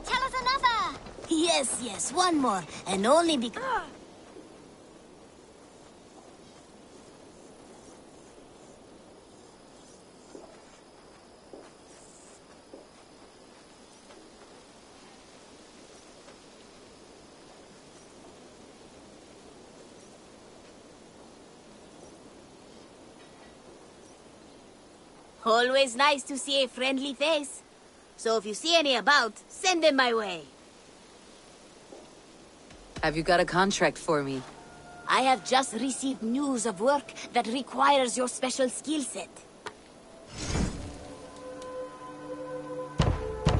Tell us another! Yes, yes, one more. And only because... Always nice to see a friendly face. So if you see any about, send them my way. Have you got a contract for me? I have just received news of work that requires your special skill set.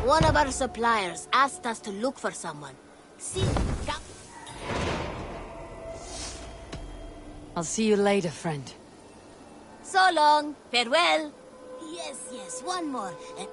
One of our suppliers asked us to look for someone. See, I'll see you later, friend. so long. Farewell. Yes, yes, one more. And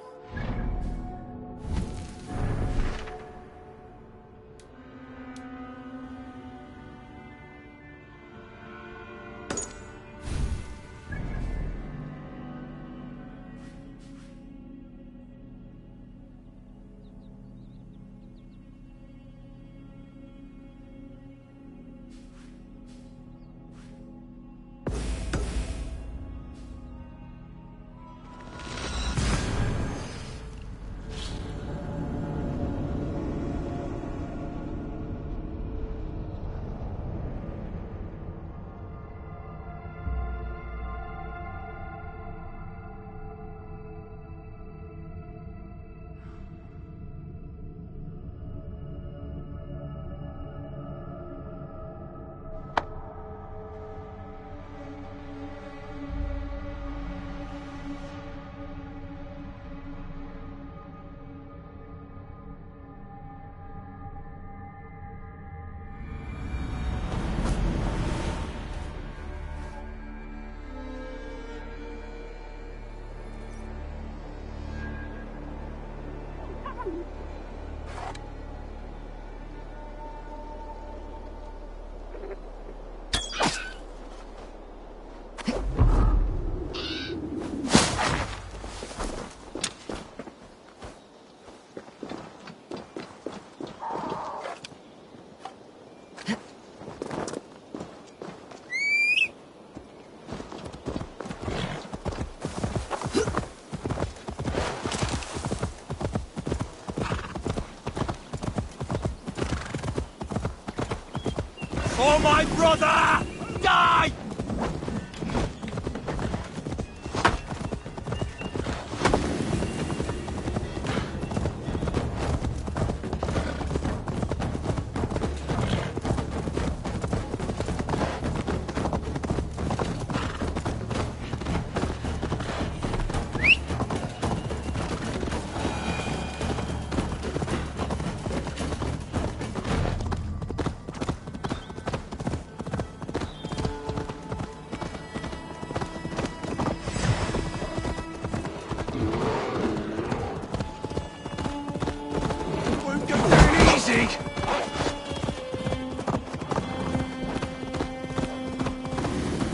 For my brother! Die!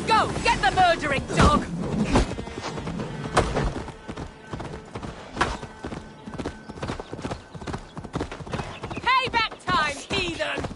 Go! Get the murdering dog! Payback time, heathen!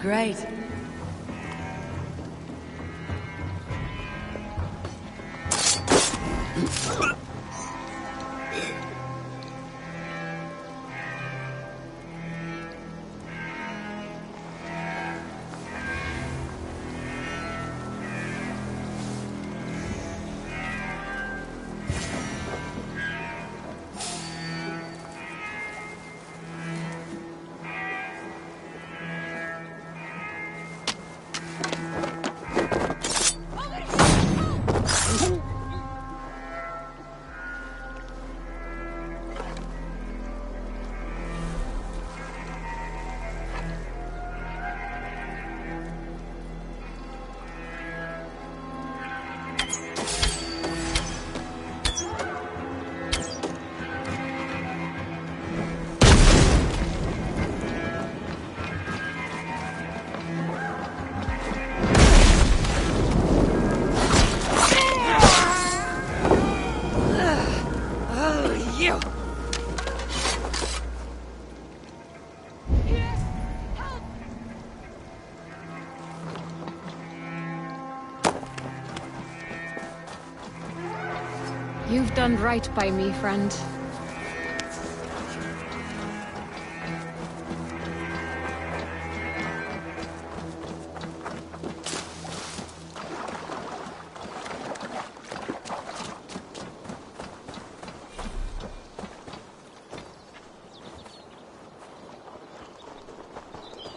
great. You've done right by me, friend.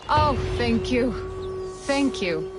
Oh, thank you. Thank you.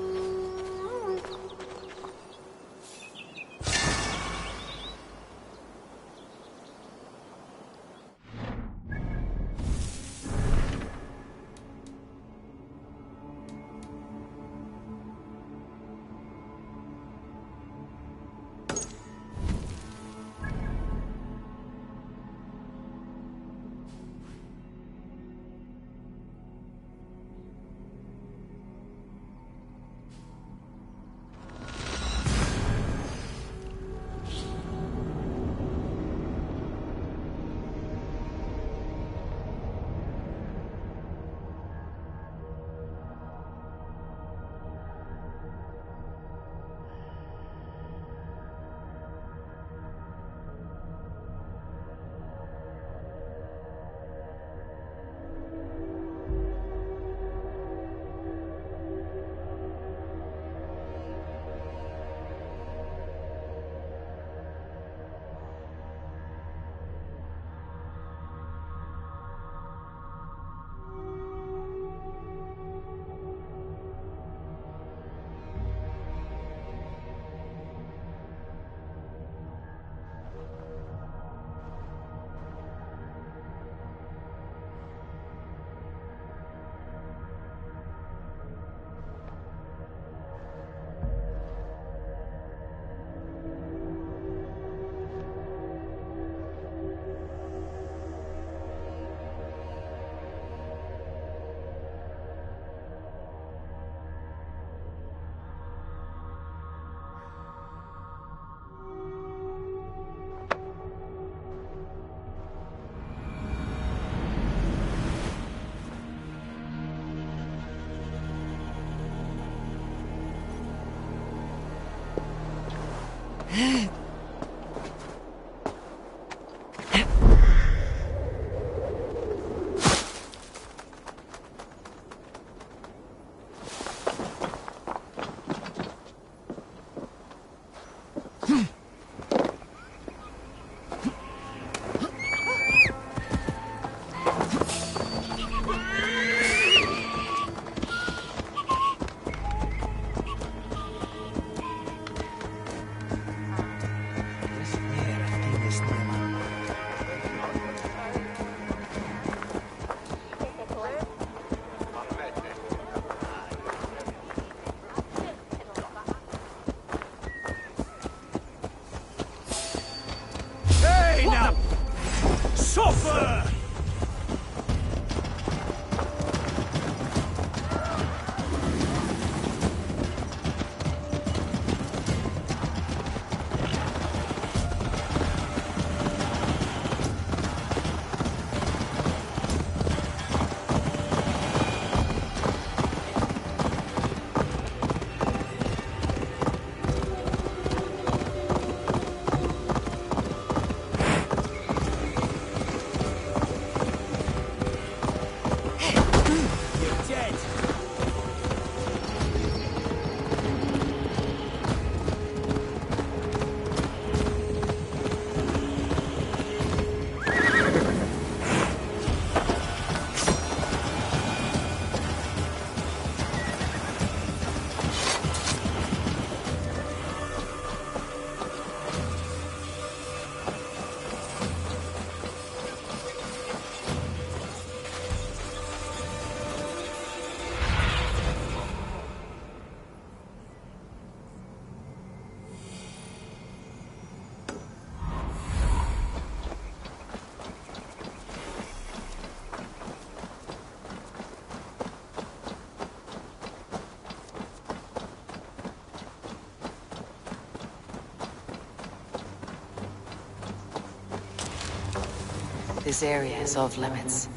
This area is off limits.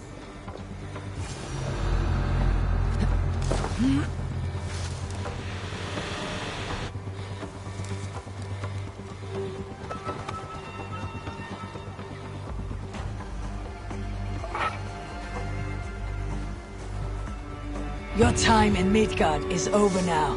Your time in Midgard is over now.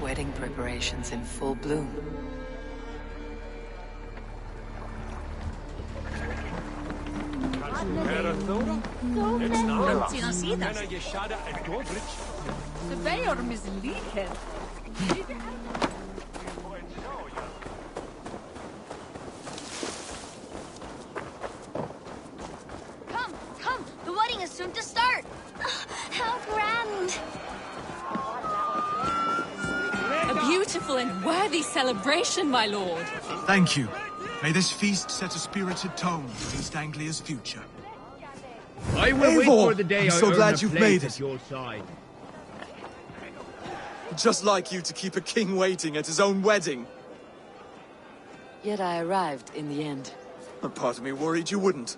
Wedding preparations in full bloom. The Bayor misleading. Come, come! The wedding is soon to start! How grand! A beautiful and worthy celebration, my lord. Thank you. May this feast set a spirited tone for East Anglia's future. I will wait Eivor! for the day I'm I so earn glad a you've place made at it. your side. Just like you to keep a king waiting at his own wedding. Yet I arrived in the end. A part of me worried you wouldn't.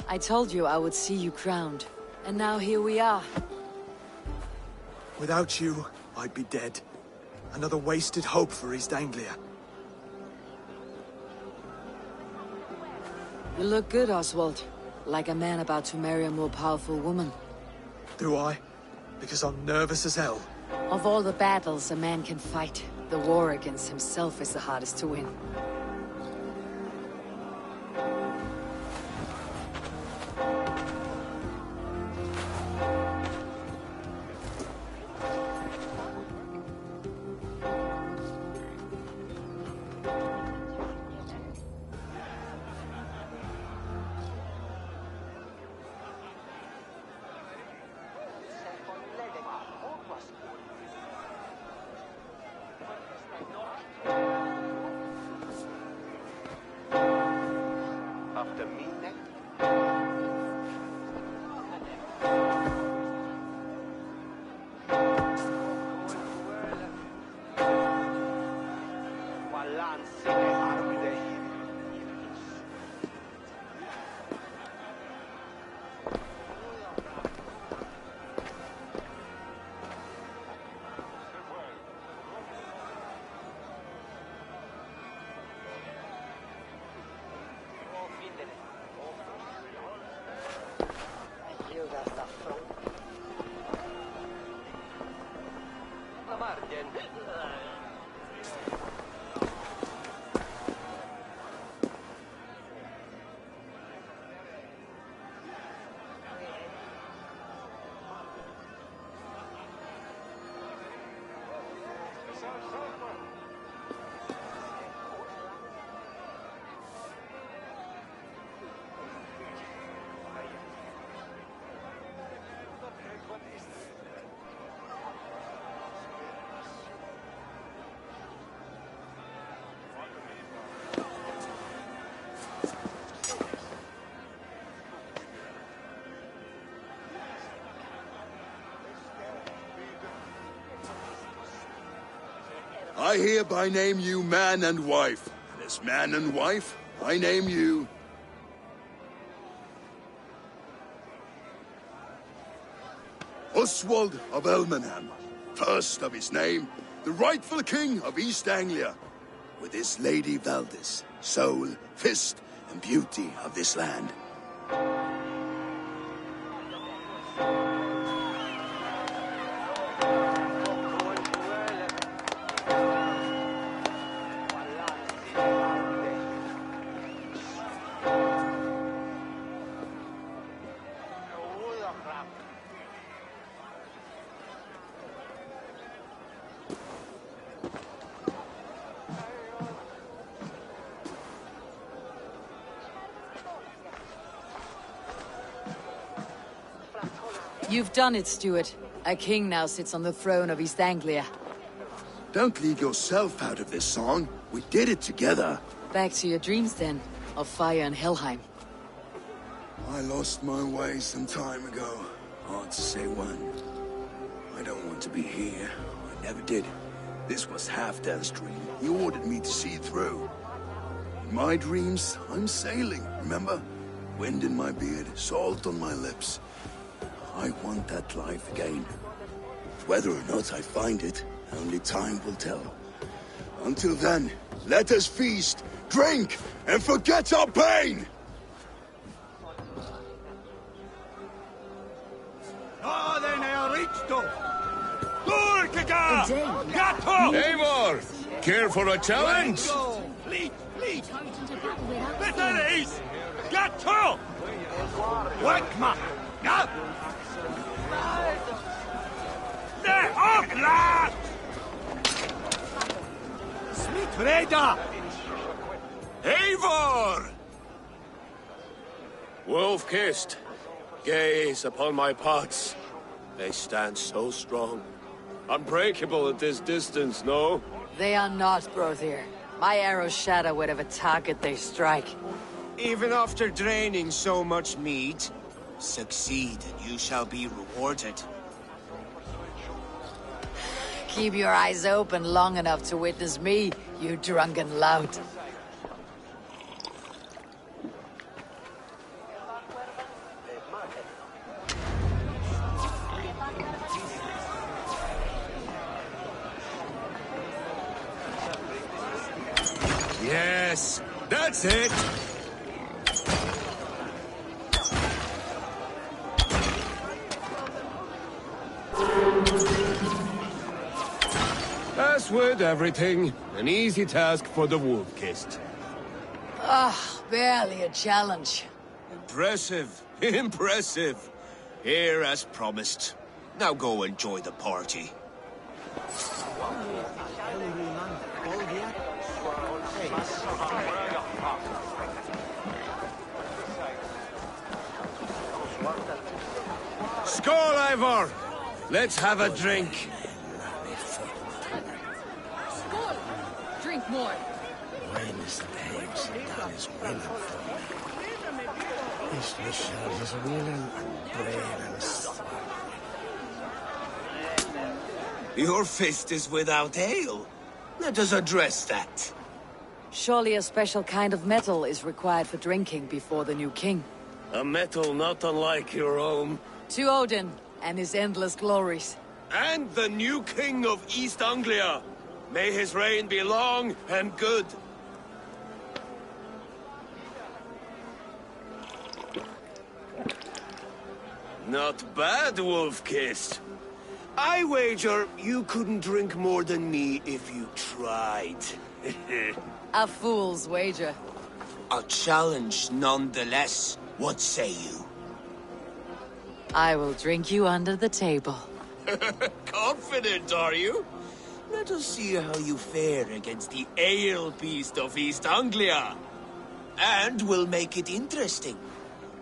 I told you I would see you crowned. And now here we are. Without you, I'd be dead. Another wasted hope for East Anglia. You look good, Oswald. Like a man about to marry a more powerful woman. Do I? Because I'm nervous as hell. Of all the battles a man can fight, the war against himself is the hardest to win. I hereby name you man and wife. And as man and wife, I name you... Oswald of Elmenham, first of his name, the rightful king of East Anglia, with his lady Valdis, soul, fist, and beauty of this land. You've done it, Stuart. A king now sits on the throne of East Anglia. Don't leave yourself out of this song. We did it together. Back to your dreams, then, of fire and Helheim. I lost my way some time ago. Hard to say when. I don't want to be here. I never did. This was Halfdan's dream. He ordered me to see it through. In my dreams, I'm sailing, remember? Wind in my beard, salt on my lips. I want that life again. Whether or not I find it, only time will tell. Until then, let us feast, drink, and forget our pain! Eivor! Care for a challenge? Fleet! Better is! Gatto! Wakma! Ja! Ne opla! Smith Reda! Eivor! Wolf-kissed, gaze upon my pots. They stand so strong. Unbreakable at this distance, no? They are not, Brother. My arrows shatter whatever target they strike. Even after draining so much meat, succeed and you shall be rewarded. Keep your eyes open long enough to witness me, you drunken lout. Yes, that's it! As with everything, an easy task for the wolf-kissed. Barely a challenge. Impressive, impressive. Here as promised. Now go enjoy the party. Skål, Eivor! Let's have a drink. Drink more. Wine is the babes, that is willing for me. This Michelle is willing and brave and strong. Your fist is without ale. Let us address that. Surely a special kind of metal is required for drinking before the new king. A metal not unlike your own. To Odin and his endless glories. And the new king of East Anglia. May his reign be long and good. Not bad, Wolf-kissed. I wager you couldn't drink more than me if you tried. A fool's wager. A challenge nonetheless. What say you? I will drink you under the table. Confident, are you? Let us see how you fare against the ale beast of East Anglia. And we'll make it interesting.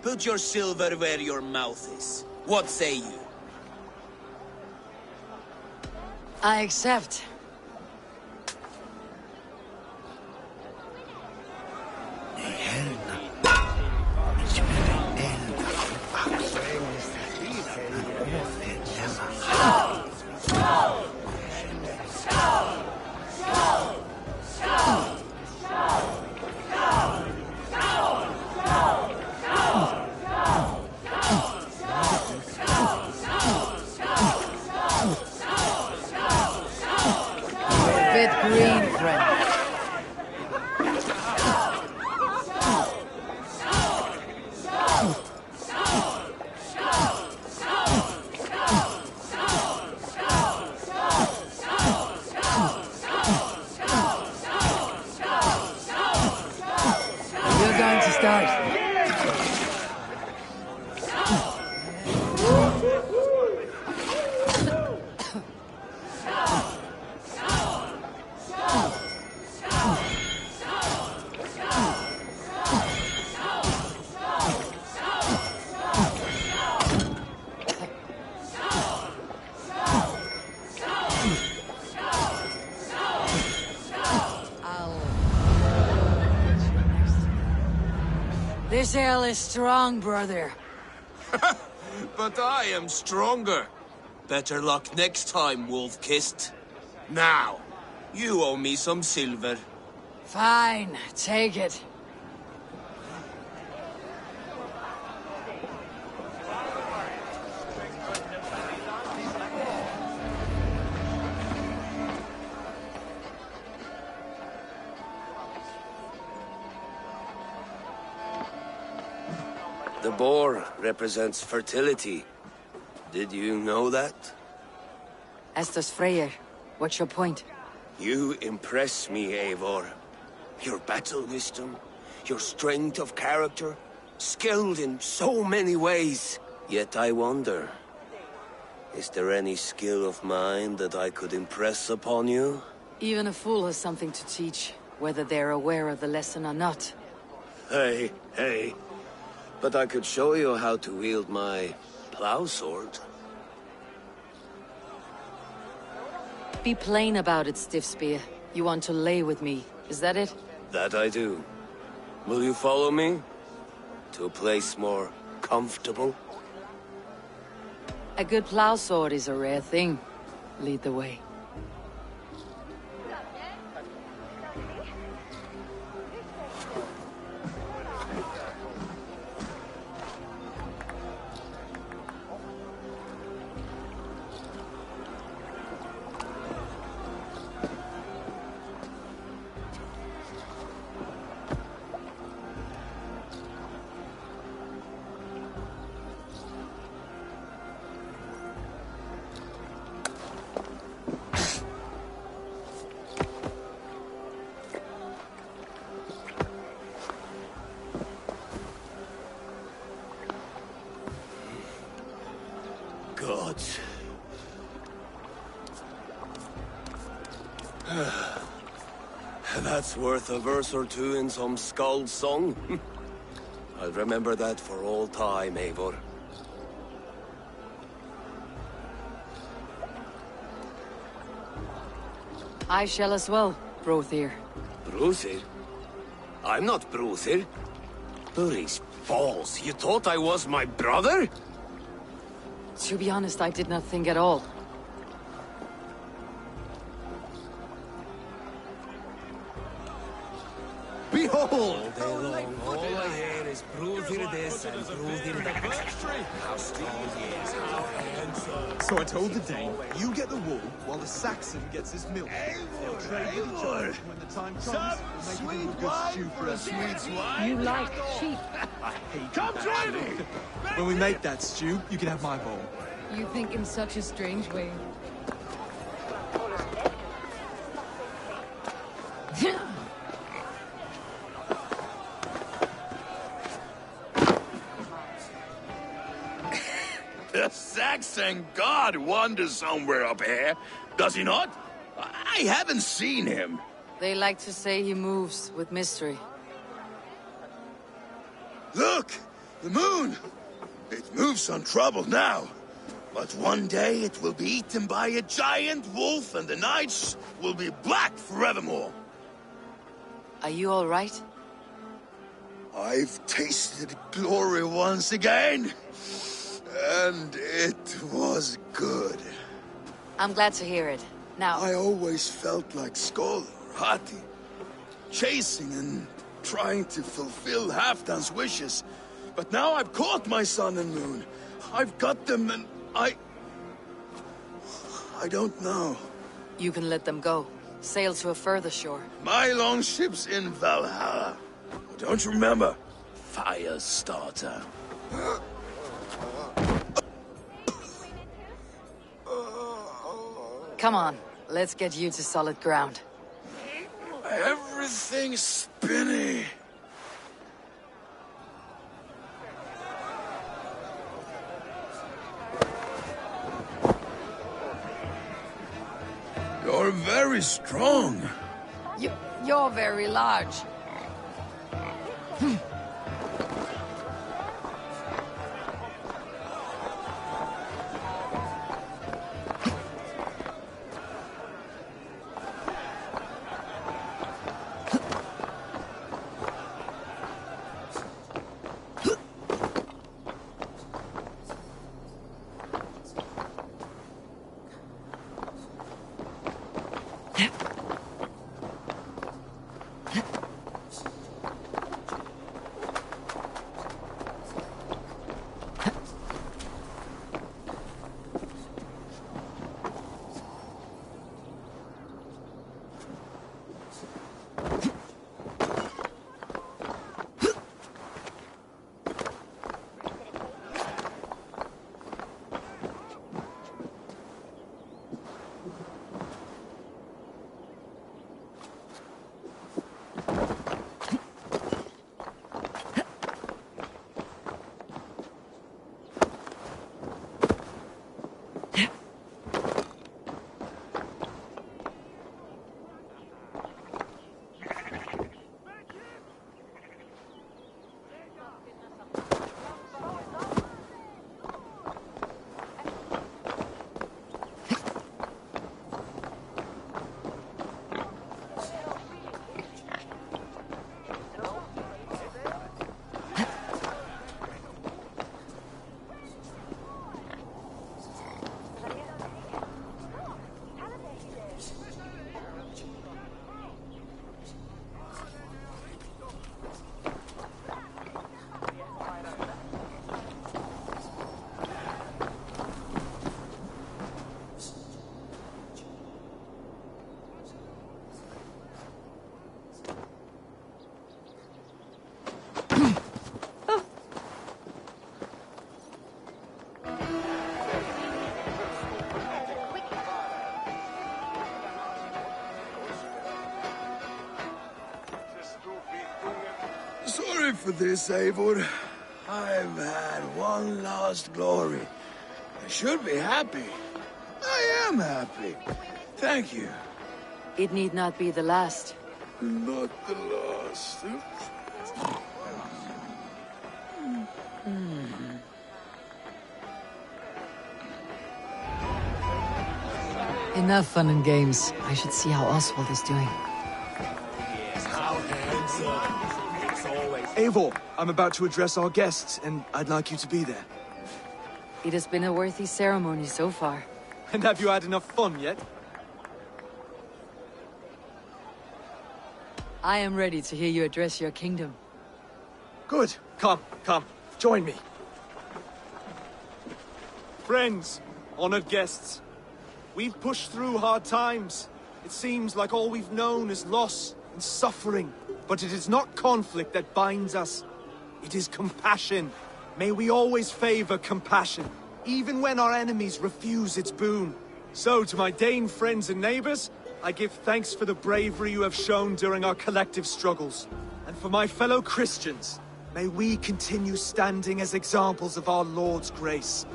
Put your silver where your mouth is. What say you? I accept. sail is strong, brother. But I am stronger. Better luck next time, wolf-kissed. Now, you owe me some silver. Fine, take it. The boar represents fertility. Did you know that? As does Freyr. What's your point? You impress me, Eivor. Your battle wisdom, your strength of character, skilled in so many ways. Yet I wonder, is there any skill of mine that I could impress upon you? Even a fool has something to teach, whether they're aware of the lesson or not. Hey. But I could show you how to wield my plow sword. Be plain about it, Stiffspear. You want to lay with me, is that it? That I do. Will you follow me? To a place more comfortable? A good plow sword is a rare thing. Lead the way. Gods. That's worth a verse or two in some skald song. I'll remember that for all time, Eivor. I shall as well, Brothir. Bruthir? I'm not Bruthir. Buri's balls, you thought I was my brother? To be honest, I did not think at all. Behold! All day long, all I hear is Bruthir this and Bruthir that. How strong he is, how handsome. So I told the Dane, you get the wool while the Saxon gets his milk. They'll trade with each other. When the time comes, we'll make it into a good stew for us. Sweet swine. You like sheep. I hate Come that join milk. me! When we make that stew, you can have my bowl. You think in such a strange way. The Saxon god wanders somewhere up here, does he not? I haven't seen him. They like to say he moves with mystery. Look! The moon! It moves untroubled now. But one day it will be eaten by a giant wolf and the nights will be black forevermore. Are you all right? I've tasted glory once again. And it was good. I'm glad to hear it. Now, I always felt like Skoll or Hati, chasing and trying to fulfill Halfdan's wishes. But now I've caught my sun and moon. I've got them and I don't know. you can let them go. Sail to a further shore. My longship's in Valhalla. Don't you remember? Firestarter. Come on, let's get you to solid ground. Everything's spinny. You're very strong. You're very large. for this, Eivor. I've had one last glory. I should be happy. I am happy. Thank you. It need not be the last. Not the last. Enough fun and games. I should see how Oswald is doing. Eivor, I'm about to address our guests, and I'd like you to be there. It has been a worthy ceremony so far. And have you had enough fun yet? I am ready to hear you address your kingdom. Good. Come, join me. Friends, honored guests, we've pushed through hard times. It seems like all we've known is loss and suffering. But it is not conflict that binds us. It is compassion. May we always favor compassion, even when our enemies refuse its boon. So, to my Dane friends and neighbors, I give thanks for the bravery you have shown during our collective struggles. And for my fellow Christians, may we continue standing as examples of our Lord's grace.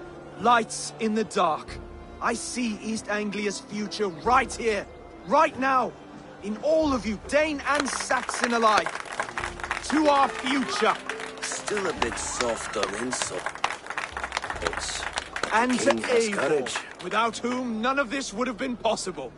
Lights in the dark. I see East Anglia's future right here, right now. In all of you, Dane and Saxon alike. To our future. Still a bit soft on insults. And to King has courage. Eivor, without whom none of this would have been possible.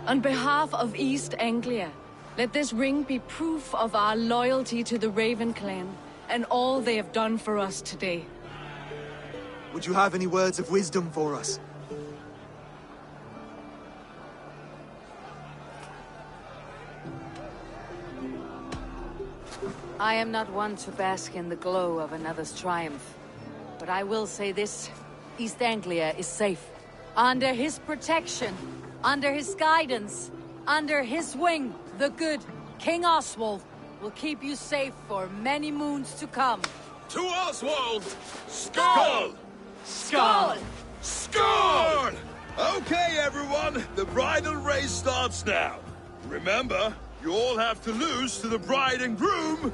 On behalf of East Anglia, let this ring be proof of our loyalty to the Raven clan and all they have done for us today. Would you have any words of wisdom for us? I am not one to bask in the glow of another's triumph. But I will say this. East Anglia is safe. Under his protection. Under his guidance. Under his wing. The good King Oswald will keep you safe for many moons to come. To Oswald! Skull! Skull! Skull! Okay, everyone. The bridal race starts now. Remember, you all have to lose to the bride and groom.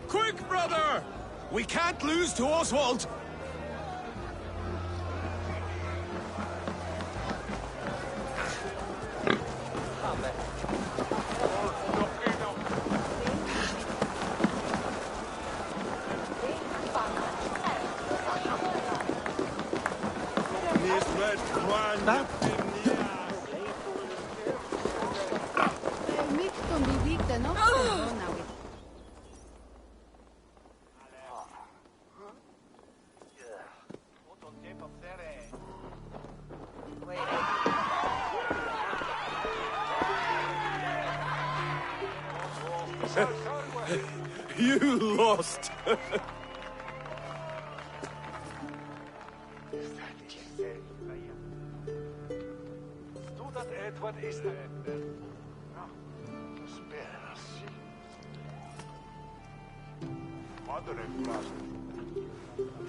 Quick, brother! We can't lose to Oswald! You lost.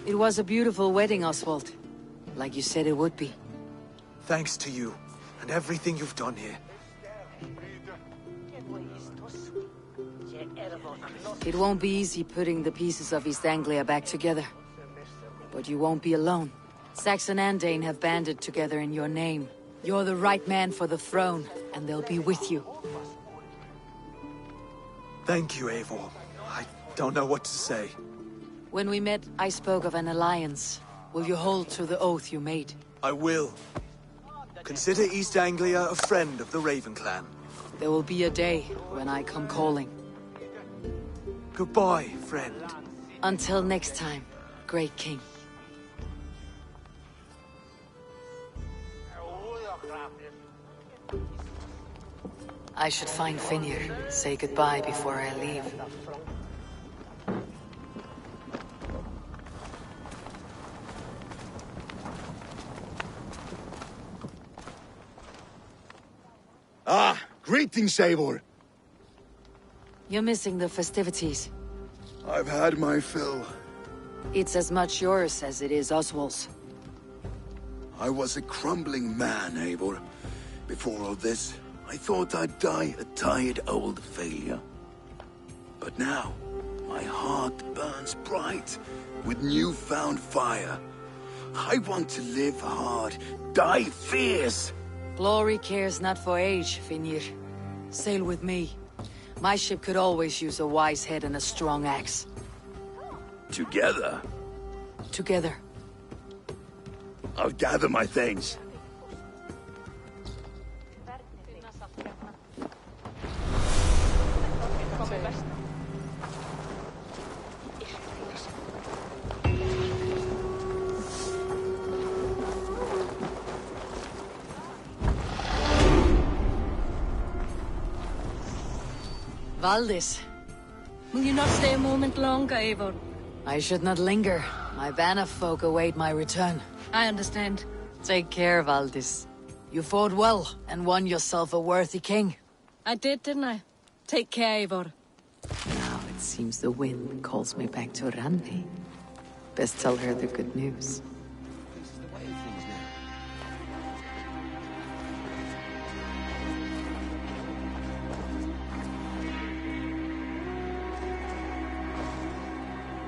It was a beautiful wedding, Oswald. Like you said it would be. Thanks to you, and everything you've done here. It won't be easy putting the pieces of East Anglia back together. But you won't be alone. Saxon and Dane have banded together in your name. You're the right man for the throne, and they'll be with you. Thank you, Eivor. I don't know what to say. When we met, I spoke of an alliance. Will you hold to the oath you made? I will. Consider East Anglia a friend of the Raven clan. There will be a day when I come calling. Goodbye, friend. Until next time, great king. I should find Finir, say goodbye before I leave. Ah, greetings, Eivor. You're missing the festivities. I've had my fill. It's as much yours as it is Oswald's. I was a crumbling man, Eivor. Before all this, I thought I'd die a tired old failure. But now, my heart burns bright with newfound fire. I want to live hard, die fierce. Glory cares not for age, Finnir. Sail with me. My ship could always use a wise head and a strong axe. Together, Together. I'll gather my things. Valdis, Will you not stay a moment longer, Eivor? I should not linger. My Vanna folk await my return. I understand. Take care, Valdis. You fought well, and won yourself a worthy king. I did, didn't I? Take care, Eivor. Now it seems the wind calls me back to Randi. Best tell her the good news.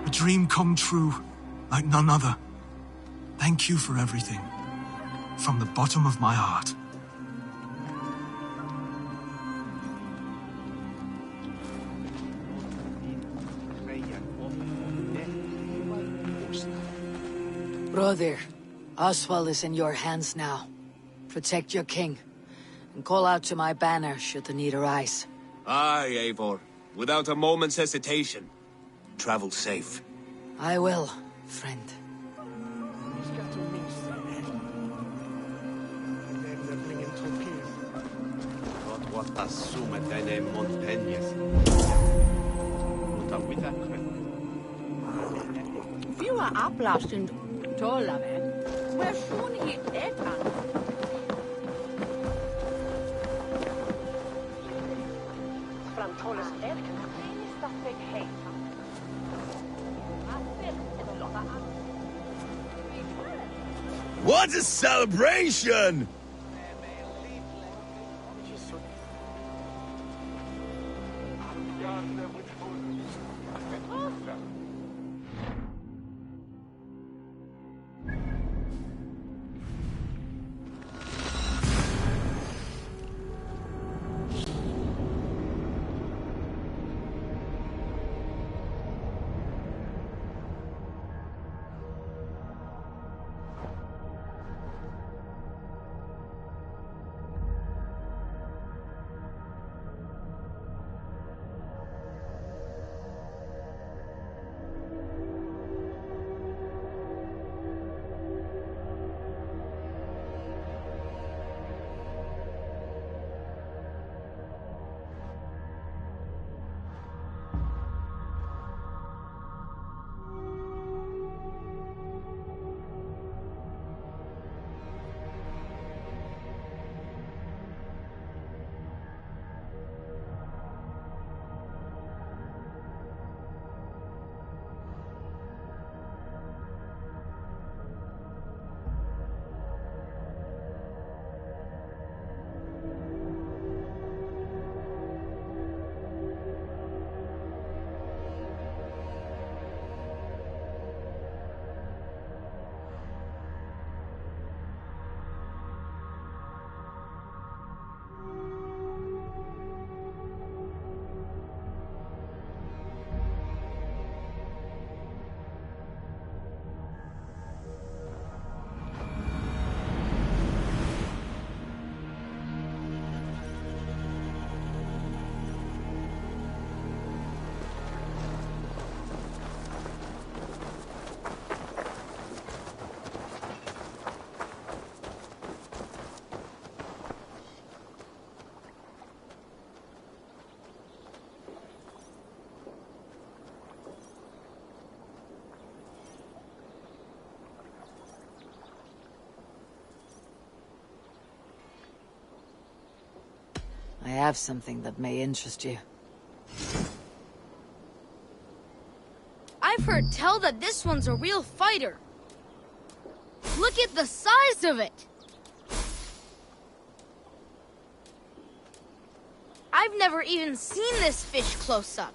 A dream come true, like none other. Thank you for everything. From the bottom of my heart. Brother, Oswald is in your hands now. Protect your king, and call out to my banner should the need arise. Aye, Eivor. Without a moment's hesitation. Travel safe. I will, friend. Fyra ablasten tålare. Version i etan. Framtåles etan. Staffek hej. What a celebration! I have something that may interest you. I've heard tell that this one's a real fighter. Look at the size of it! never even seen this fish close up.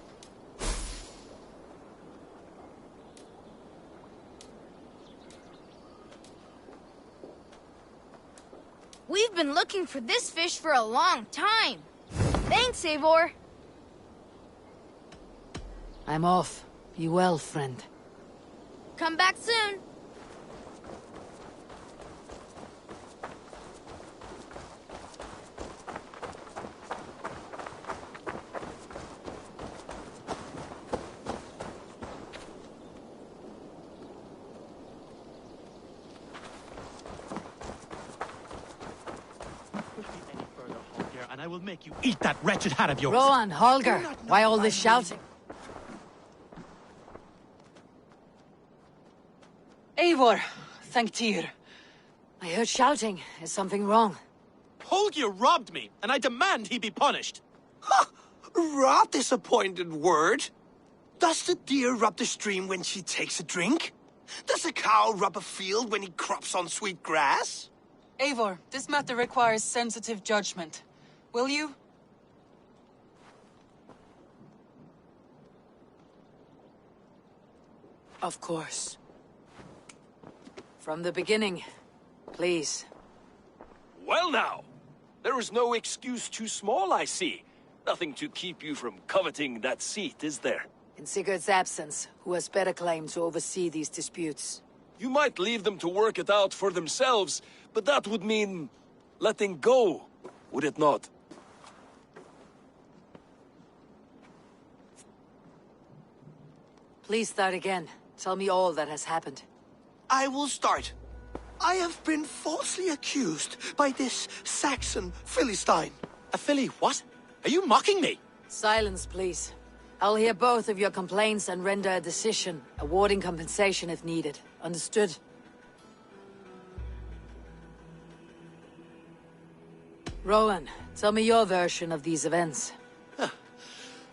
We've been looking for this fish for a long time. Thanks, Eivor. I'm off. Be well, friend. Come back soon. And I will make you eat that wretched hat of yours. Rowan, Holger, why all this shouting? Eivor, thank Tyr. I heard shouting. Is something wrong? Holger robbed me, and I demand he be punished. Ha! Robbed is a pointed word. Does the deer rub the stream when she takes a drink? Does a cow rub a field when he crops on sweet grass? Eivor, this matter requires sensitive judgment. Will you? Of course. From the beginning, please. Well now, there is no excuse too small, I see. Nothing to keep you from coveting that seat, is there? In Sigurd's absence, who has better claim to oversee these disputes? You might leave them to work it out for themselves, but that would mean letting go, would it not? Please start again. Tell me all that has happened. I will start. I have been falsely accused by this Saxon Philistine. A Philly what? Are you mocking me? Silence, please. I'll hear both of your complaints and render a decision, awarding compensation if needed. Understood? Rowan, tell me your version of these events.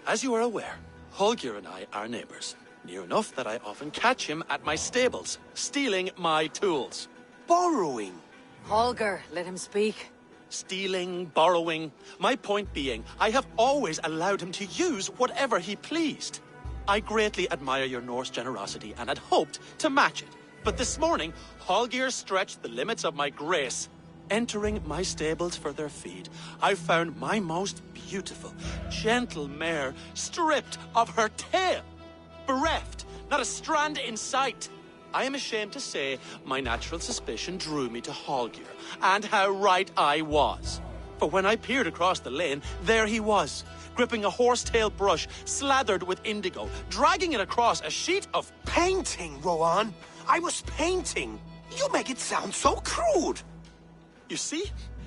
As you are aware, Holger and I are neighbors. Near enough that I often catch him at my stables, stealing my tools. Borrowing. Holger, let him speak. Stealing, borrowing. My point being, I have always allowed him to use whatever he pleased. I greatly admire your Norse generosity and had hoped to match it. But this morning, Holger stretched the limits of my grace. Entering my stables for their feed, I found my most beautiful, gentle mare stripped of her tail. Bereft, not a strand in sight. I am ashamed to say my natural suspicion drew me to Holger, and how right I was. For when I peered across the lane, there he was, gripping a horsetail brush slathered with indigo, dragging it across a sheet of painting, Rowan. I was painting. You make it sound so crude. You see?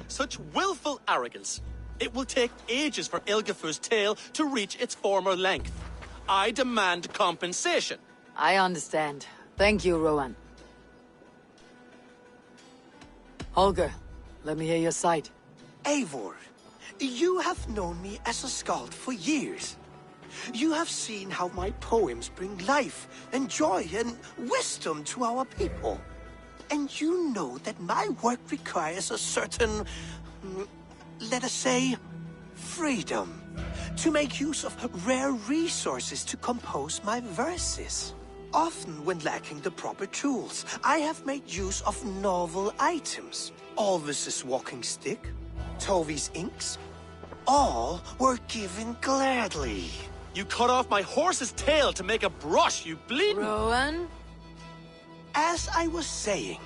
Such willful arrogance. It will take ages for Ilgafur's tail to reach its former length. I demand compensation. I understand. Thank you, Rowan. Holger, let me hear your side. Eivor, you have known me as a skald for years. You have seen how my poems bring life and joy and wisdom to our people. And you know that my work requires a certain, let us say, freedom. To make use of rare resources to compose my verses. Often when lacking the proper tools, I have made use of novel items. Alvis's walking stick, Tovi's inks, all were given gladly. You cut off my horse's tail to make a brush, you bleeding... Rowan? As I was saying,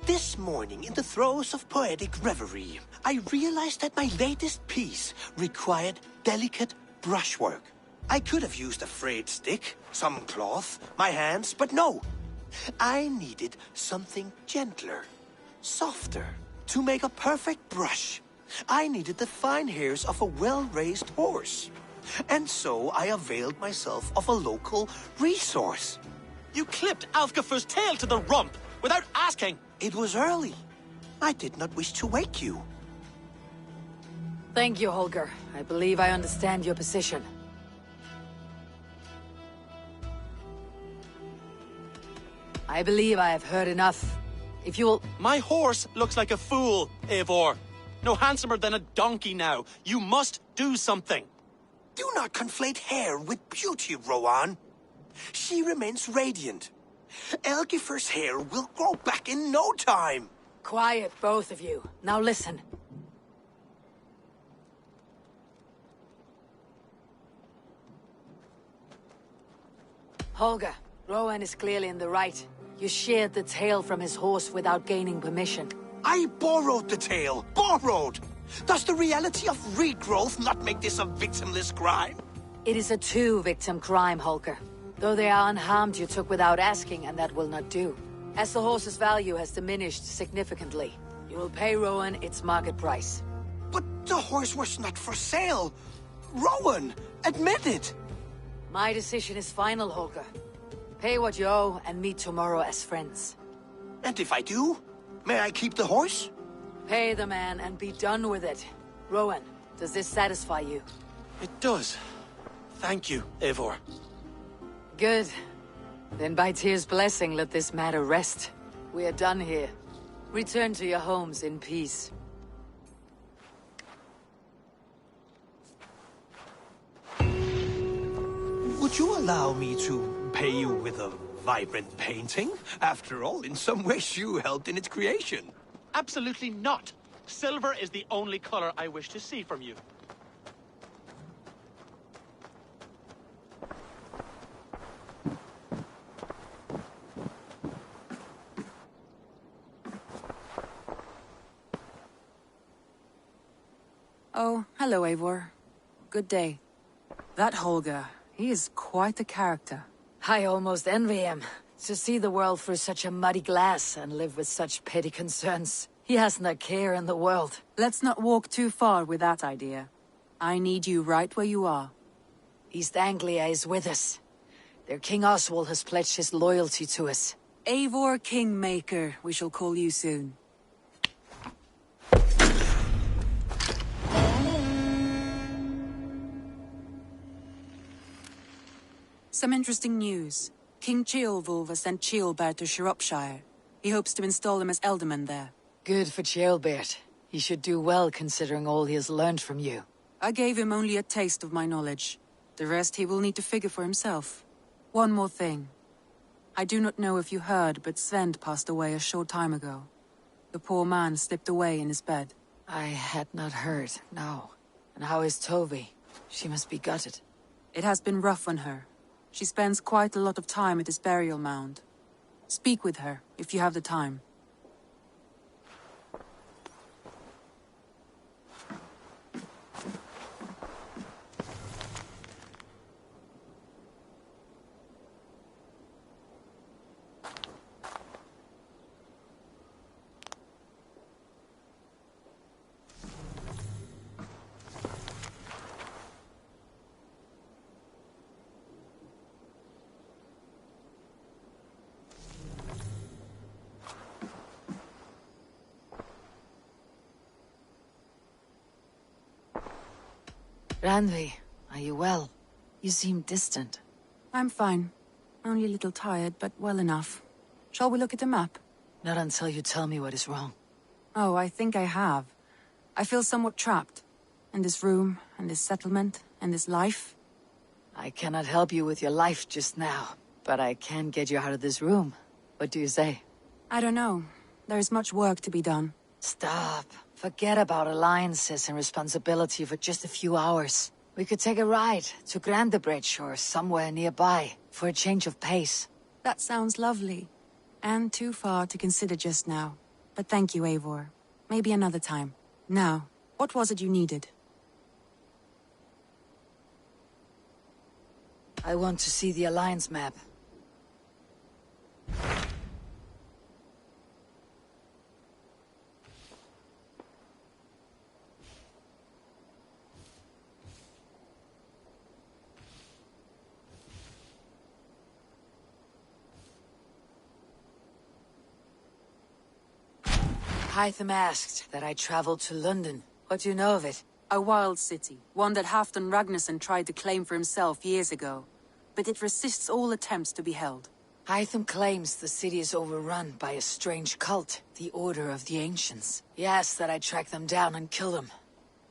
this morning in the throes of poetic reverie, I realized that my latest piece required delicate brushwork. I could have used a frayed stick, some cloth, my hands, but no. I needed something gentler, softer. To make a perfect brush, I needed the fine hairs of a well-raised horse. And so I availed myself of a local resource. You clipped Alfgafur's tail to the rump without asking. It was early. I did not wish to wake you. Thank you, Holger. I believe I understand your position. I believe I have heard enough. If you'll... My horse looks like a fool, Eivor. No handsomer than a donkey now. You must Do something! Do not conflate hair with beauty, Rowan. She remains radiant. Elgifer's hair will grow back in no time. Quiet, both of you. Now listen. Holger, Rowan is clearly in the right. You sheared the tail from his horse without gaining permission. I borrowed the tail. Borrowed! Does the reality of regrowth not make this a victimless crime? It is a two-victim crime, Holger. Though they are unharmed, you took without asking, and that will not do. As the horse's value has diminished significantly, you will pay Rowan its market price. But the horse was not for sale. Rowan, admit it. My decision is final, Holger. Pay what you owe and meet tomorrow as friends. And if I do, may I keep the horse? Pay the man and be done with it. Rowan, does this satisfy you? It does. Thank you, Eivor. Good. Then by Tyr's blessing, let this matter rest. We are done here. Return to your homes in peace. Would you allow me to pay you with a vibrant painting? After all, in some ways you helped in its creation. Absolutely not. Silver is the only color I wish to see from you. Oh, hello, Eivor. Good day. That Holger, he is quite a character. I almost envy him. To see the world through such a muddy glass and live with such petty concerns. He hasn't a care in the world. Let's not walk too far with that idea. I need you right where you are. East Anglia is with us. Their King Oswald has pledged his loyalty to us. Eivor Kingmaker, we shall call you soon. Some interesting news. King Ceolwulf has sent Ceolbert to Shropshire. He hopes to install him as Elderman there. Good for Ceolbert. He should do well considering all he has learned from you. I gave him only a taste of my knowledge. The rest he will need to figure for himself. One more thing. I do not know if you heard, but Svend passed away a short time ago. The poor man slipped away in his bed. I had not heard, no. And how is Tovi? She must be gutted. It has been rough on her. She spends quite a lot of time at his burial mound. Speak with her, if you have the time. Randvi, are you well? You seem distant. I'm fine. Only a little tired, but well enough. Shall we look at the map? Not until you tell me what is wrong. Oh, I think I have. I feel somewhat trapped. In this room, and this settlement, and this life. I cannot help you with your life just now, but I can get you out of this room. What do you say? I don't know. There is much work to be done. Stop. Forget about alliances and responsibility for just a few hours. We could take a ride to Grandebridge or somewhere nearby for a change of pace. That sounds lovely. And too far to consider just now. But thank you, Eivor. Maybe another time. Now, what was it you needed? I want to see the Alliance map. Hytham asked that I traveled to London. What do you know of it? A wild city, one that Halfdan Ragnarsson tried to claim for himself years ago. But it resists all attempts to be held. Hytham claims the city is overrun by a strange cult, the Order of the Ancients. He asked that I track them down and kill them.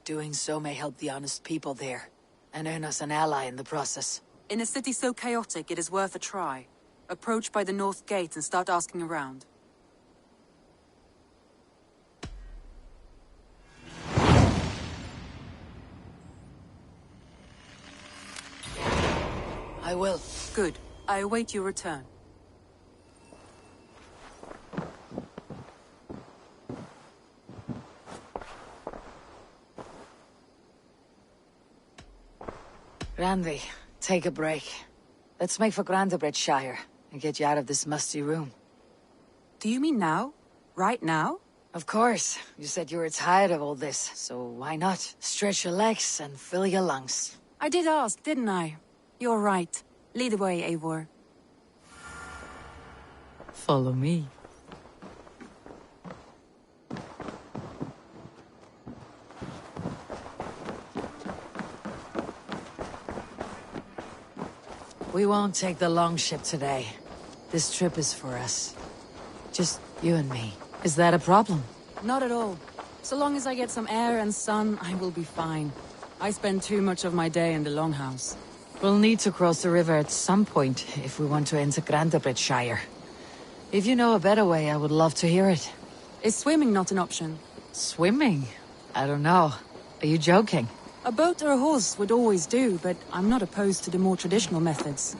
Doing so may help the honest people there, and earn us an ally in the process. In a city so chaotic, it is worth a try. Approach by the north gate and start asking around. I will. Good. I await your return. Randy, take a break. Let's make for Grantebridgeshire and get you out of this musty room. Do you mean now? Right now? Of course. You said you were tired of all this, so why not? Stretch your legs and fill your lungs. I did ask, didn't I? You're right. Lead the way, Eivor. Follow me. We won't take the long ship today. This trip is for us. Just you and me. Is that a problem? Not at all. So long as I get some air and sun, I will be fine. I spend too much of my day in the Longhouse. We'll need to cross the river at some point if we want to enter Grantebridgeshire. If you know a better way, I would love to hear it. Is swimming not an option? Swimming? I don't know. Are you joking? A boat or a horse would always do, but I'm not opposed to the more traditional methods.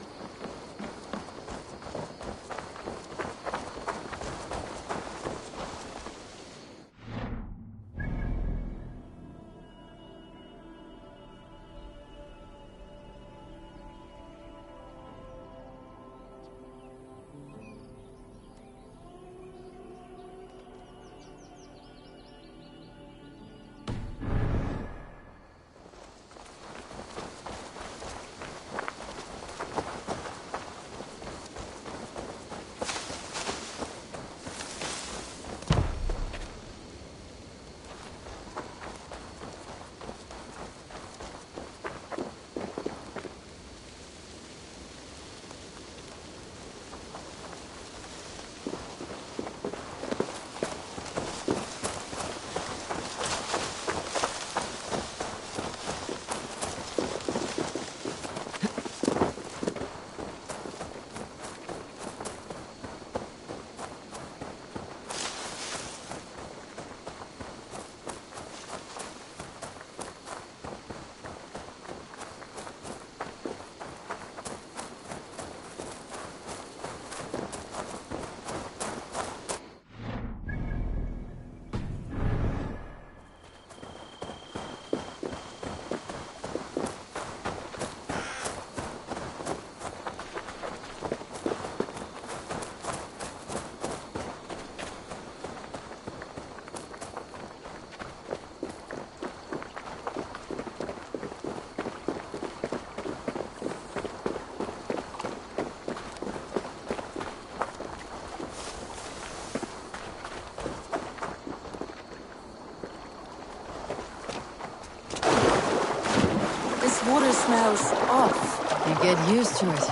Water smells off. You get used to it.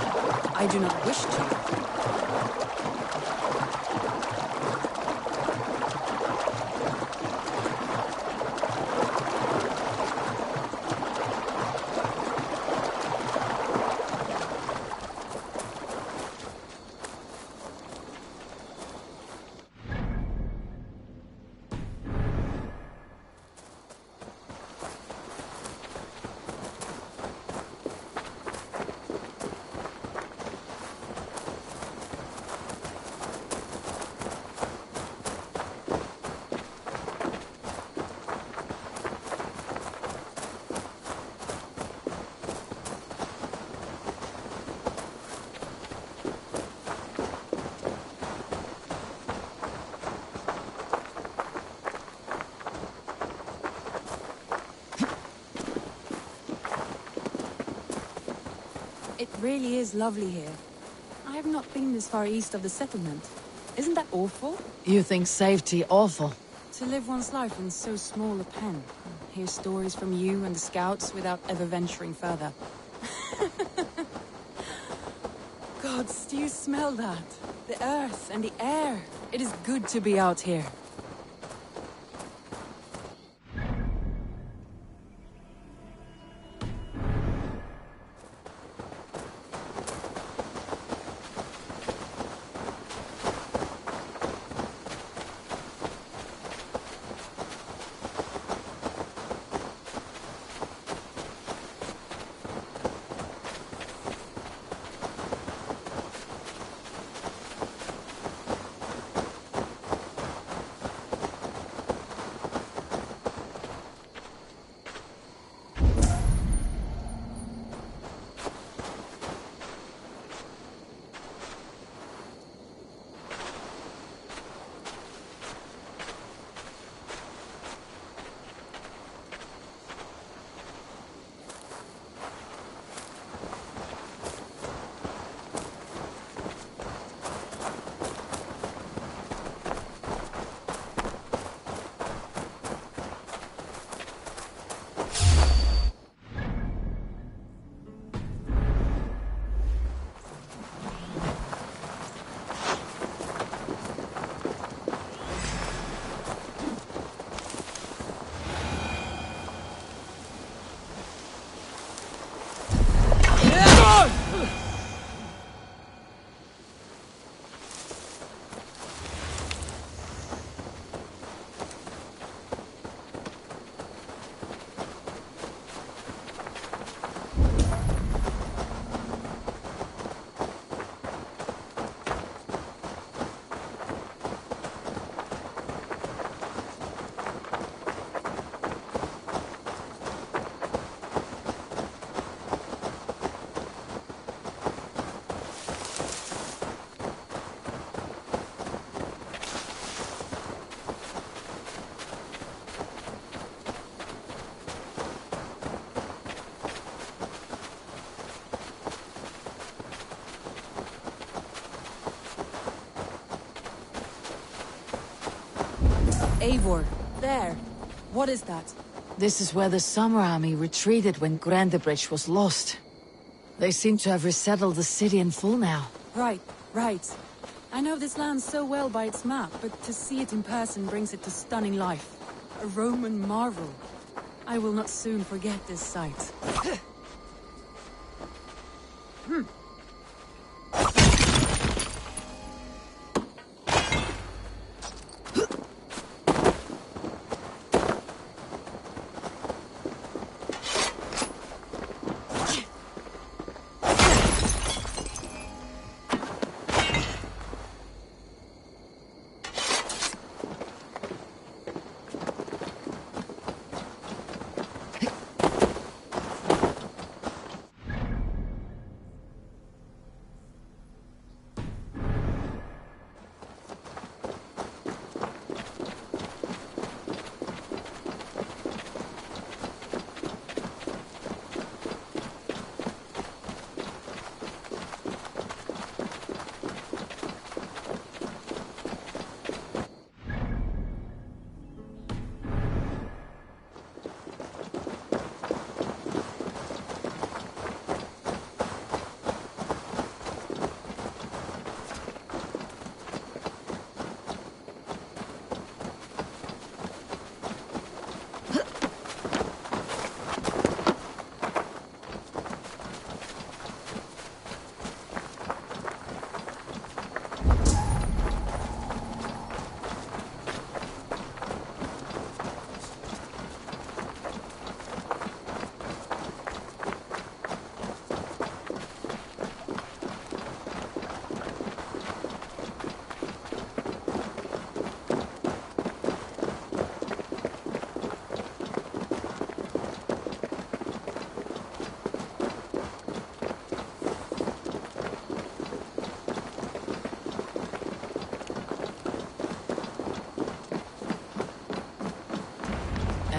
I do not wish to. It really is lovely here. I have not been this far east of the settlement. Isn't that awful? You think safety awful? To live one's life in so small a pen. Hear stories from you and the scouts without ever venturing further. Gods, do you smell that? The earth and the air. It is good to be out here. Eivor, there. What is that? This is where the Summer Army retreated when Grendebridge was lost. They seem to have resettled the city in full now. Right, right. I know this land so well by its map, but to see it in person brings it to stunning life. A Roman marvel. I will not soon forget this sight.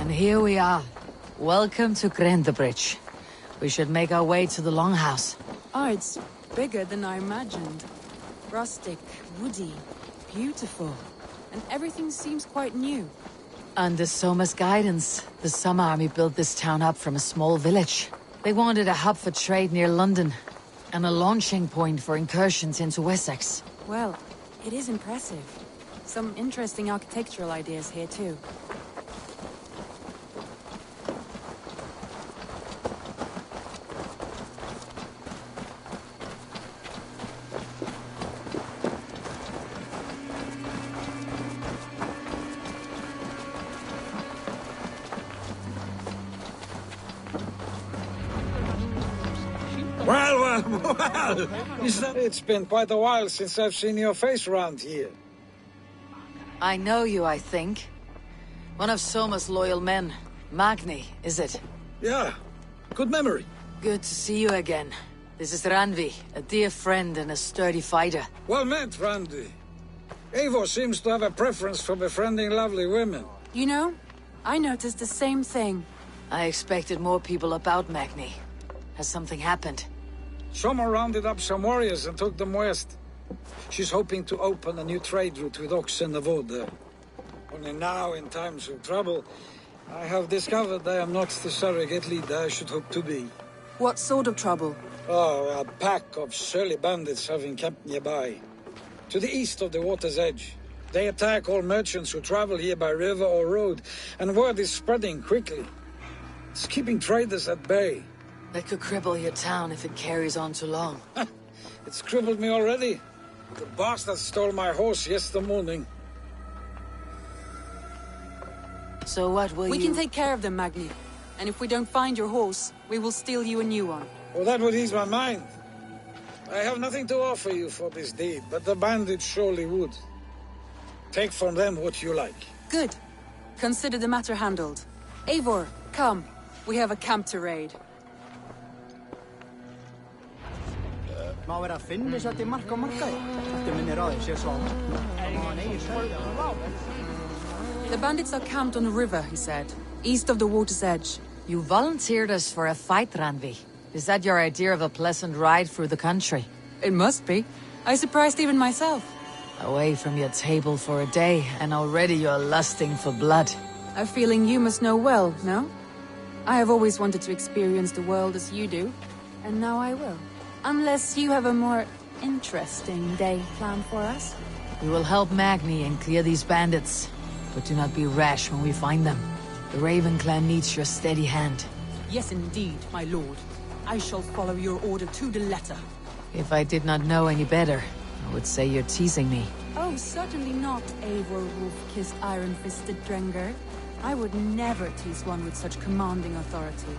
And here we are. Welcome to Grendebridge. We should make our way to the Longhouse. Oh, it's bigger than I imagined. Rustic, woody, beautiful. And everything seems quite new. Under Soma's guidance, the Summer Army built this town up from a small village. They wanted a hub for trade near London, and a launching point for incursions into Wessex. Well, it is impressive. Some interesting architectural ideas here too. Well, it's been quite a while since I've seen your face around here. I know you, I think. One of Soma's loyal men. Magni, is it? Yeah, good memory. Good to see you again. This is Randvi, a dear friend and a sturdy fighter. Well met, Randvi. Eivor seems to have a preference for befriending lovely women. You know, I noticed the same thing. I expected more people about Magni. Has something happened? Soma rounded up some warriors and took them west. She's hoping to open a new trade route with oxen and wood there. Only now, in times of trouble, I have discovered I am not the surrogate leader I should hope to be. What sort of trouble? Oh, a pack of surly bandits have encamped nearby. To the east of the water's edge. They attack all merchants who travel here by river or road, and word is spreading quickly. It's keeping traders at bay. That could cripple your town if it carries on too long. It's crippled me already. The bastard stole my horse yesterday morning. So what will We can take care of them, Magni. And if we don't find your horse, we will steal you a new one. Well, that would ease my mind. I have nothing to offer you for this deed, but the bandits surely would. Take from them what you like. Good. Consider the matter handled. Eivor, come. We have a camp to raid. Má vera að finna sér til mark á markaði. Þetta minni ráði sé svo. The bandits are camped on the river, he said, east of the water's edge. You volunteered us for a fight, Randvi. Is that your idea of a pleasant ride through the country? It must be. I surprised even myself. Away from your table for a day, and already you're lusting for blood. A feeling you must know well, no? I have always wanted to experience the world as you do, and now I will. Unless you have a more interesting day planned for us. We will help Magni and clear these bandits, but do not be rash when we find them. The Raven clan needs your steady hand. Yes, indeed, my lord. I shall follow your order to the letter. If I did not know any better, I would say you're teasing me. Oh, certainly not, Eivor wolf-kissed iron-fisted Drenger. I would never tease one with such commanding authority.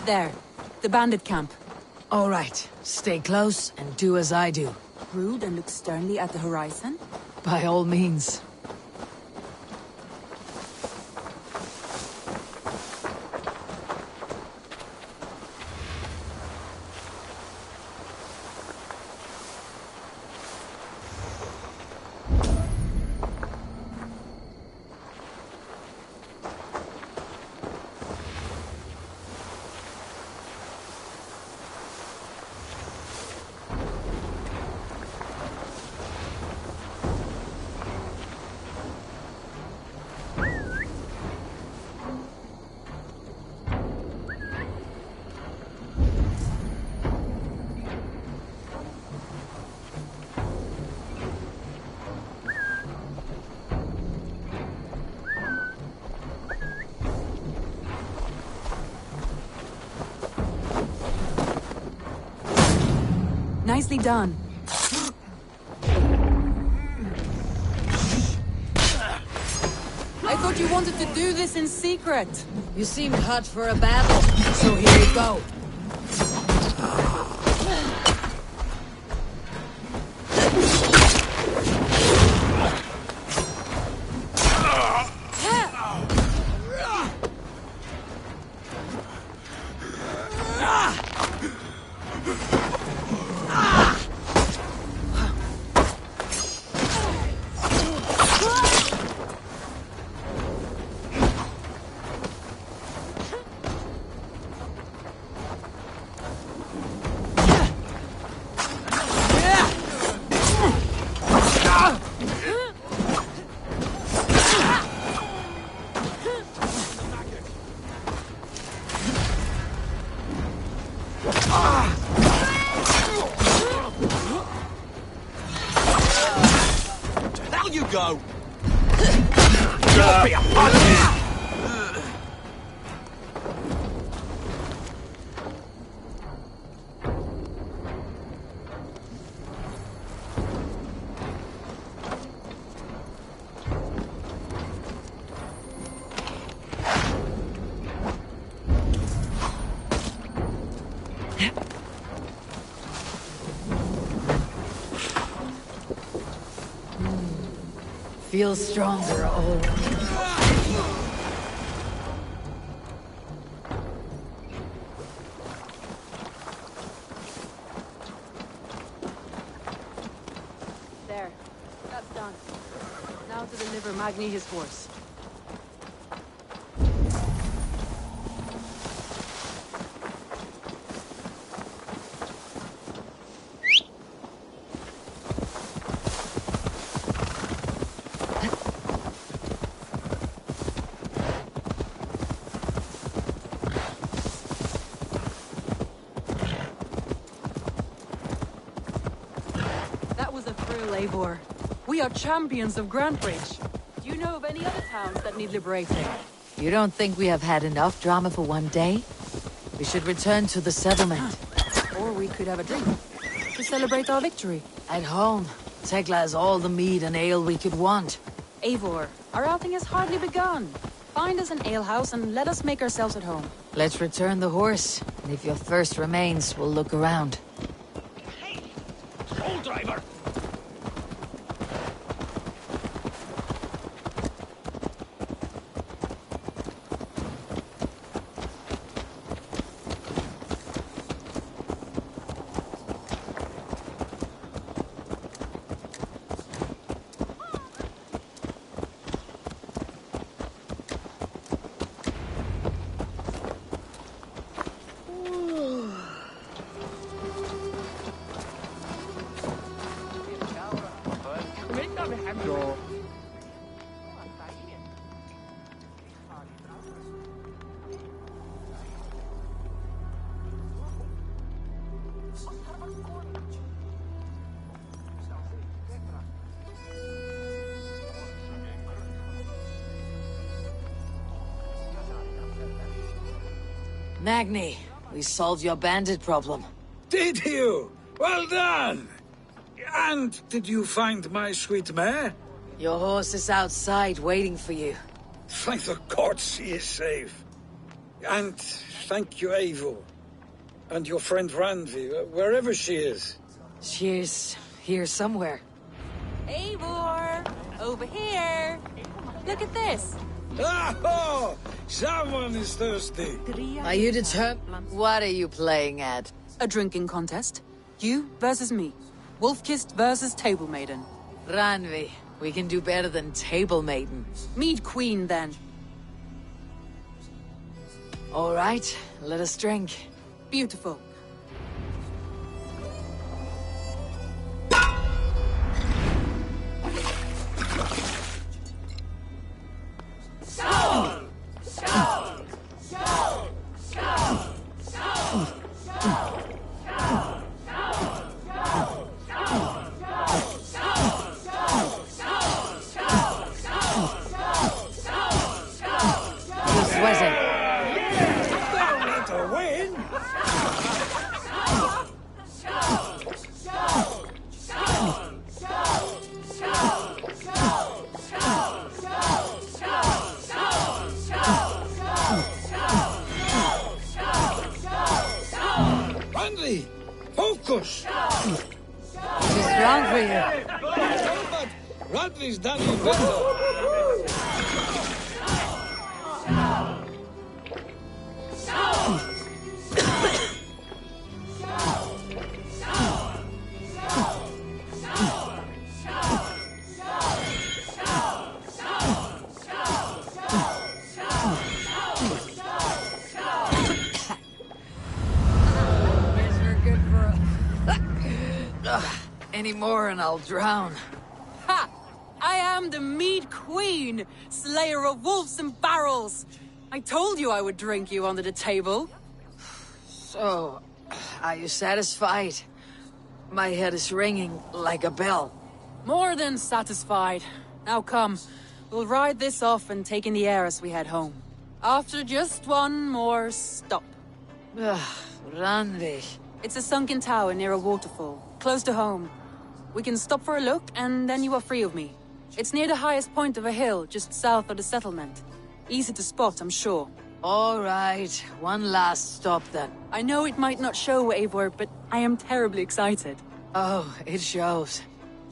There, the bandit camp. All right, stay close and do as I do. Rude and look sternly at the horizon? By all means. Nicely done. I thought you wanted to do this in secret. You seemed hot for a battle, so here you go. Go! Feel stronger, old. There. That's done. Now to deliver Magni his horse. We are champions of Grantbridge. Do you know of any other towns that need liberating? You don't think we have had enough drama for one day? We should return to the settlement. Or we could have a drink to celebrate our victory. At home, Tekla has all the mead and ale we could want. Eivor, our outing has hardly begun. Find us an alehouse and let us make ourselves at home. Let's return the horse, and if your thirst remains, we'll look around. Hey! Soul driver! Magni, we solved your bandit problem. Did you? Well done! And did you find my sweet mare? Your horse is outside waiting for you. Thank the gods she is safe. And thank you, Eivor. And your friend Randvi, wherever she is. She is here somewhere. Eivor! Over here! Look at this! Oh! Someone is thirsty! Are you determined? What are you playing at? A drinking contest. You versus me. Wolf-kissed versus Table Maiden. Ranvi, we can do better than Table Maiden. Mead Queen, then. All right, let us drink. Beautiful. Focus! She's strong for you. But Radley's done you better. Any more and I'll drown. Ha! I am the Mead Queen, slayer of wolves and barrels. I told you I would drink you under the table. So, are you satisfied? My head is ringing like a bell. More than satisfied. Now come, we'll ride this off and take in the air as we head home. After just one more stop. Ranvi. It's a sunken tower near a waterfall, close to home. We can stop for a look, and then you are free of me. It's near the highest point of a hill, just south of the settlement. Easy to spot, I'm sure. All right, one last stop then. I know it might not show, Eivor, but I am terribly excited. Oh, it shows.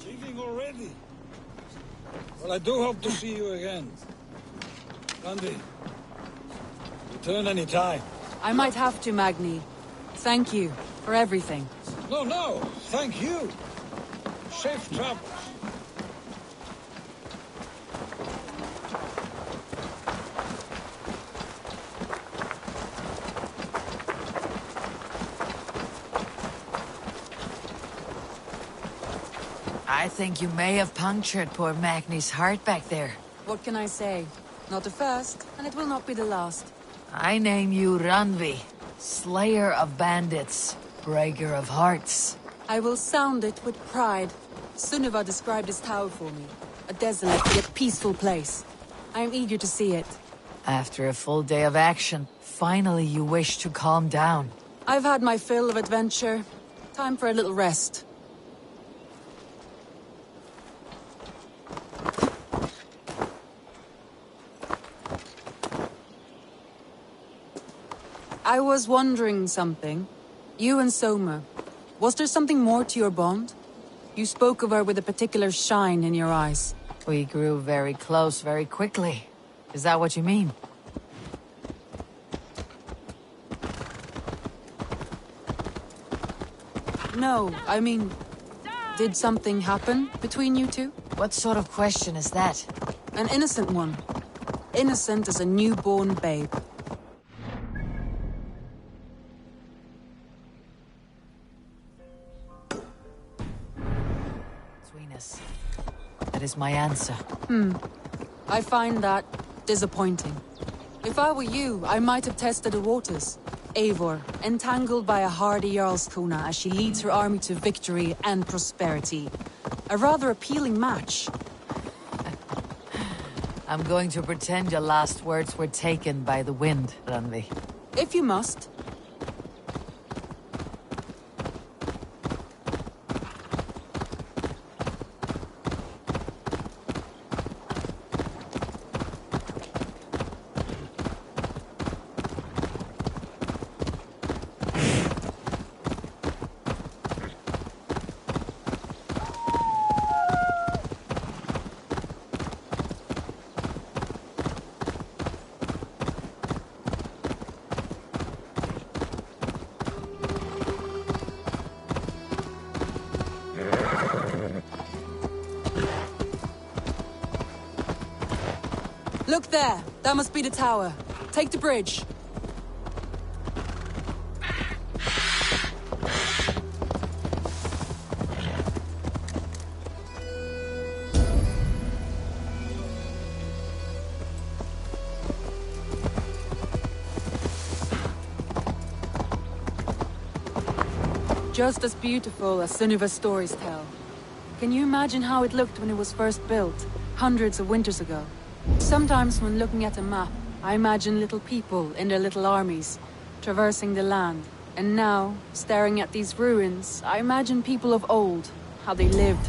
Leaving already? Well, I do hope to see you again. Randy, return any time. I might have to, Magni. Thank you for everything. No, thank you. Safe travels. I think you may have punctured poor Magni's heart back there. What can I say? Not the first, and it will not be the last. I name you Ranvi, slayer of bandits, breaker of hearts. I will sound it with pride. Sunniva described this tower for me. A desolate yet peaceful place. I am eager to see it. After a full day of action, finally you wish to calm down. I've had my fill of adventure. Time for a little rest. I was wondering something. You and Soma, was there something more to your bond? You spoke of her with a particular shine in your eyes. We grew very close very quickly. Is that what you mean? No, I mean, did something happen between you two? What sort of question is that? An innocent one. Innocent as a newborn babe. Between us. That is my answer. I find that disappointing. If I were you, I might have tested the waters. Eivor, entangled by a hardy Jarlskona as she leads her army to victory and prosperity. A rather appealing match. I'm going to pretend your last words were taken by the wind, Randvi. If you must. Look there! That must be the tower. Take the bridge. Just as beautiful as Sunniva's stories tell. Can you imagine how it looked when it was first built, hundreds of winters ago? Sometimes when looking at a map, I imagine little people in their little armies, traversing the land. And now, staring at these ruins, I imagine people of old, how they lived,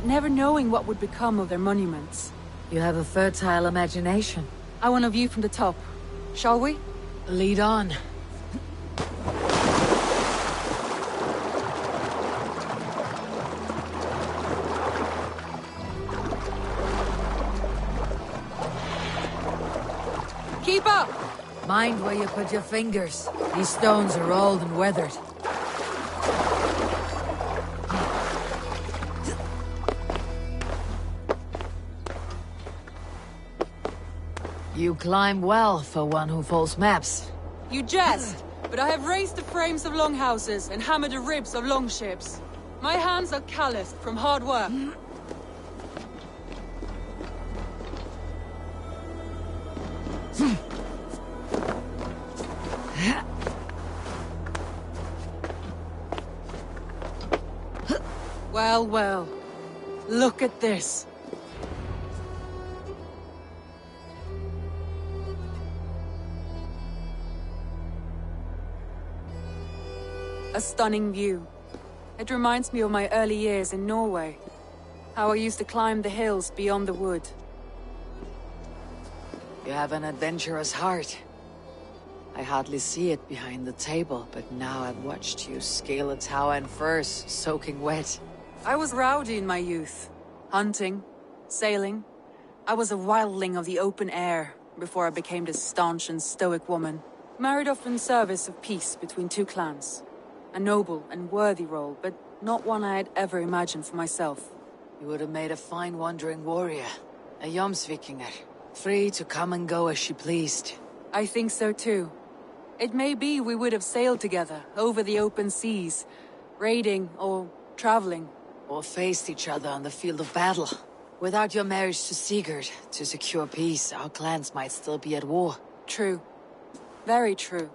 never knowing what would become of their monuments. You have a fertile imagination. I want a view from the top. Shall we? Lead on. Keep up! Mind where you put your fingers. These stones are old and weathered. You climb well for one who folds maps. You jest, but I have raised the frames of longhouses and hammered the ribs of longships. My hands are calloused from hard work. Well, well. Look at this. A stunning view. It reminds me of my early years in Norway. How I used to climb the hills beyond the wood. You have an adventurous heart. I hardly see it behind the table, but now I've watched you scale a tower in furs, soaking wet. I was rowdy in my youth. Hunting, sailing. I was a wildling of the open air, before I became this staunch and stoic woman. Married off in service of peace between two clans. A noble and worthy role, but not one I had ever imagined for myself. You would have made a fine wandering warrior. A Jomsvikinger. Free to come and go as she pleased. I think so too. It may be we would have sailed together, over the open seas, raiding or traveling. Or faced each other on the field of battle. Without your marriage to Sigurd, to secure peace, our clans might still be at war. True. Very true.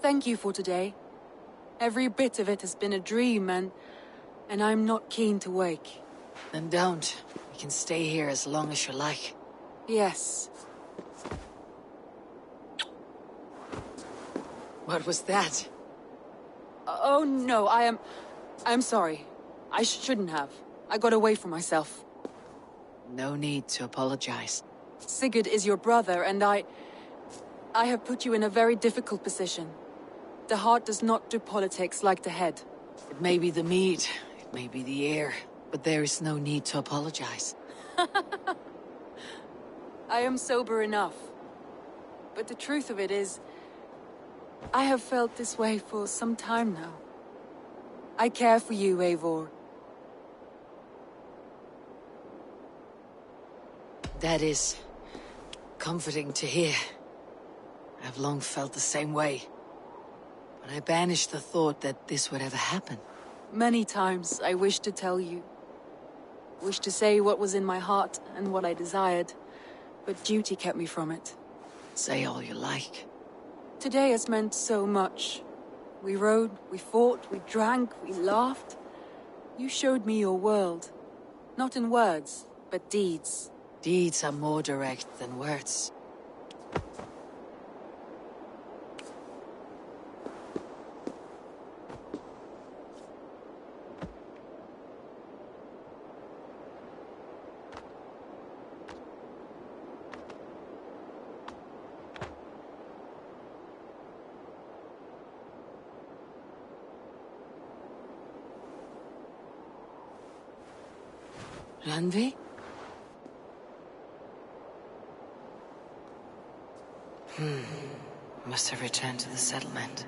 Thank you for today. Every bit of it has been a dream, and I'm not keen to wake. Then don't. We can stay here as long as you like. Yes. What was that? Oh no, I'm sorry. I shouldn't have. I got away from myself. No need to apologize. Sigurd is your brother, and I have put you in a very difficult position. The heart does not do politics like the head. It may be the meat, it may be the air, but there is no need to apologize. I am sober enough. But the truth of it is, I have felt this way for some time now. I care for you, Eivor. That is comforting to hear. I've long felt the same way. But I banished the thought that this would ever happen. Many times I wished to tell you. Wished to say what was in my heart and what I desired. But duty kept me from it. Say all you like. Today has meant so much. We rode, we fought, we drank, we laughed. You showed me your world. Not in words, but deeds. Deeds are more direct than words. Randvi? Must have returned to the settlement.